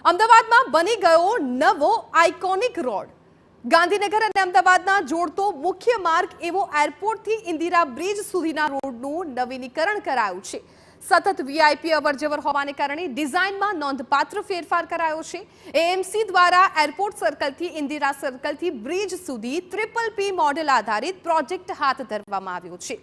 અમદાવાદમાં બની ગયો નવો આઇકોનિક રોડ। ગાંધીનગર અને અમદાવાદના જોડતો મુખ્ય માર્ગ એવો એરપોર્ટથી ઇન્દિરા બ્રિજ સુધીના રોડનું નવીનીકરણ કરાયું છે। સતત વીઆઈપી અવરજવર હોવાને કારણે ડિઝાઇનમાં નોંધપાત્ર ફેરફાર કરાયો છે। એએમસી દ્વારા એરપોર્ટ સર્કલથી ઇન્દિરા સર્કલથી બ્રિજ સુધી PPP મોડેલ આધારિત પ્રોજેક્ટ હાથ ધરવામાં આવ્યો છે।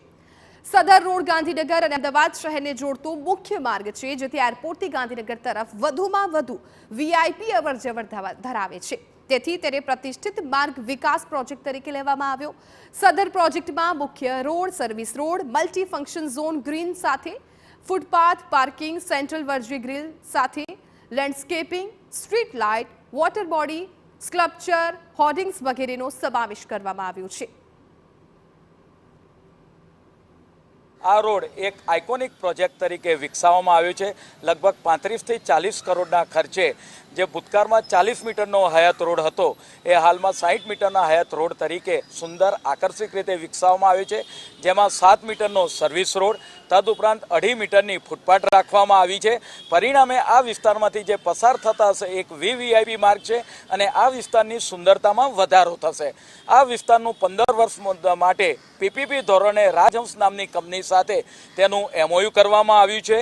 સદર રોડ ગાંધીનગર અને અમદાવાદ શહેરને જોડતો મુખ્ય માર્ગ છે, જેથી એરપોર્ટથી ગાંધીનગર તરફ વધુમાં વધુ વીઆઈપી અવરજવર ધરાવે છે। તેથી તેને પ્રતિષ્ઠિત માર્ગ વિકાસ પ્રોજેક્ટ તરીકે લેવામાં આવ્યો। સદર પ્રોજેક્ટમાં મુખ્ય road, service road, multi function zone green સાથે ફૂટપાથ, પાર્કિંગ, સેન્ટ્રલ વર્જી ગ્રીલ સાથે landscaping, street light, water body, sculpture, hoardings વગેરેનો સમાવેશ કરવામાં આવ્યો છે। આ રોડ એક આઇકોનિક પ્રોજેક્ટ તરીકે વિકસાવવામાં આવ્યો છે। લગભગ 35 થી 40 કરોડના ખર્ચે જે ભૂતકાળમાં 40 મીટરનો હયાત રોડ હતો એ હાલમાં 60 મીટરના હયાત રોડ તરીકે સુંદર આકર્ષક રીતે વિકસાવવામાં આવ્યો છે, જેમાં 7 મીટરનો સર્વિસ રોડ તદુપરાંત 2.5 મીટરની ફૂટપાથ રાખવામાં આવી છે। પરિણામે આ વિસ્તારમાંથી જે પસાર થતા હશે એક વીવીઆઈપી માર્ગ છે અને આ વિસ્તારની સુંદરતામાં વધારો થશે। આ વિસ્તારનું 15 વર્ષ માટે પીપીપી ધોરણે રાજહંસ નામની કંપની સાથે તેનું એમઓયુ કરવામાં આવ્યું છે।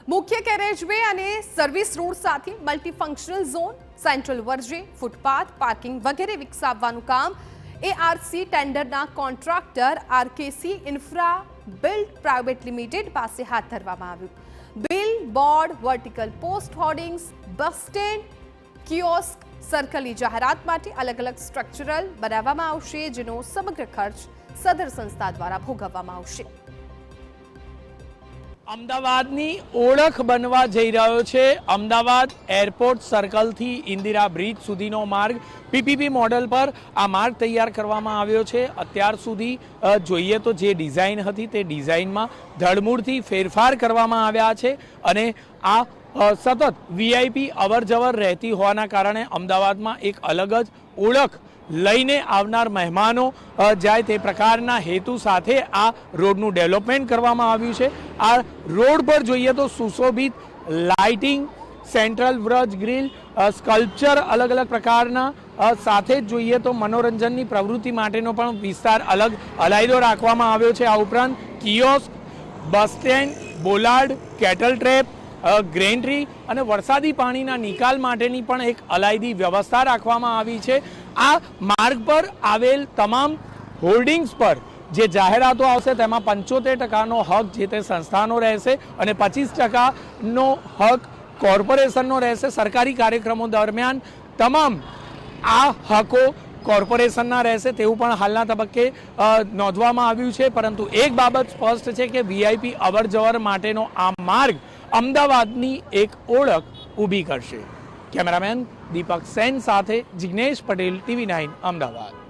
મુખ્ય કેરેજવે અને સર્વિસ રોડ સાથે multifunctional zone, central verge, footpath, parking વગેરે વિકસાવવાનું કામ એઆરસી ટેન્ડરના contractor RKC infra build private limited પાસે હાથ ધરવામાં આવ્યું। Bill, board, vertical post hoardings, bus stand, kiosk, સર્કલની જાહેરાત માટે અલગ અલગ સ્ટ્રક્ચરલ બનાવવામાં આવશે, જેનો સમગ્ર ખર્ચ સદર સંસ્થા દ્વારા ભોગવવામાં આવશે। અમદાવાદની ઓળખ બનવા જઈ રહ્યો છે અમદાવાદ એરપોર્ટ સર્કલથી ઇન્દિરા બ્રિજ સુધીનો માર્ગ। પીપીપી મોડેલ પર આ માર્ગ તૈયાર કરવામાં આવ્યો છે। અત્યાર સુધી જોઈએ તો જે ડિઝાઇન હતી તે ડિઝાઇનમાં ધડમૂળથી ફેરફાર કરવામાં આવ્યા છે અને આ સતત વીઆઈપી અવરજવર રહેતી હોવાના કારણે અમદાવાદમાં એક અલગ જ ઓળખ લઈને આવનાર મહેમાનો જાય તે પ્રકારના હેતુ સાથે આ રોડનું ડેવલપમેન્ટ કરવામાં આવ્યું છે। આ રોડ પર જોઈએ તો સુશોભિત lighting, central Vraj grill, sculpture અલગ અલગ પ્રકારના સાથે જ જોઈએ તો મનોરંજનની પ્રવૃત્તિ માટેનો પણ વિસ્તાર અલગ અલાયદો રાખવામાં આવ્યો છે। આ ઉપરાંત kiosk, bus stand, bollard, cattle trap, gantry અને વરસાદી પાણીના નિકાલ માટેની પણ એક અલાયદી વ્યવસ્થા રાખવામાં આવી છે। આ માર્ગ પર આવેલ તમામ હોર્ડિંગ્સ પર જે જાહેરાતો આવશે તેમાં 75% હક જે તે સંસ્થાનો રહેશે અને 25% હક કોર્પોરેશનનો રહેશે। સરકારી કાર્યક્રમો દરમિયાન તમામ આ હકો કોર્પોરેશનના રહેશે તેવું પણ હાલના તબક્કે નોંધવામાં આવ્યું છે। પરંતુ એક બાબત સ્પષ્ટ છે કે વીઆઈપી અવરજવર માટેનો આ માર્ગ અમદાવાદની એક ઓળખ ઊભી કરશે। કેમેરામેન દીપક સેન સાથે જિગ્નેશ પટેલ, TV9 અમદાવાદ।